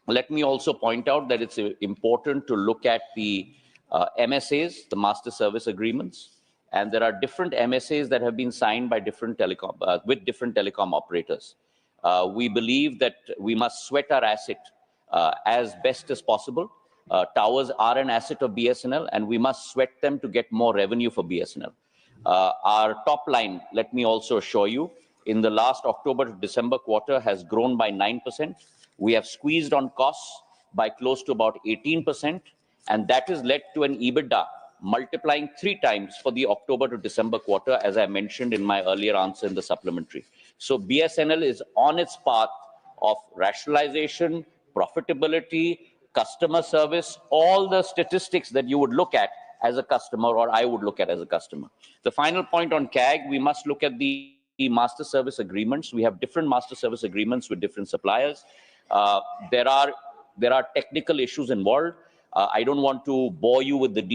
Let me also point out that it's important to look at the MSAs, the master service agreements, and there are different MSAs that have been signed by different with different telecom operators. We believe that we must sweat our asset as best as possible. Towers are an asset of BSNL, and we must sweat them to get more revenue for BSNL. Our top line, let me also assure you, in the last October to December quarter has grown by 9%. We have squeezed on costs by close to about 18%, and that has led to an EBITDA multiplying 3 times for the October to December quarter, as I mentioned in my earlier answer in the supplementary. So BSNL is on its path of rationalization, profitability, customer service, all the statistics that you would look at as a customer, or I would look at as a customer. The final point on CAG, we must look at the master service agreements. We have different master service agreements with different suppliers. There are technical issues involved. I don't want to bore you with the details.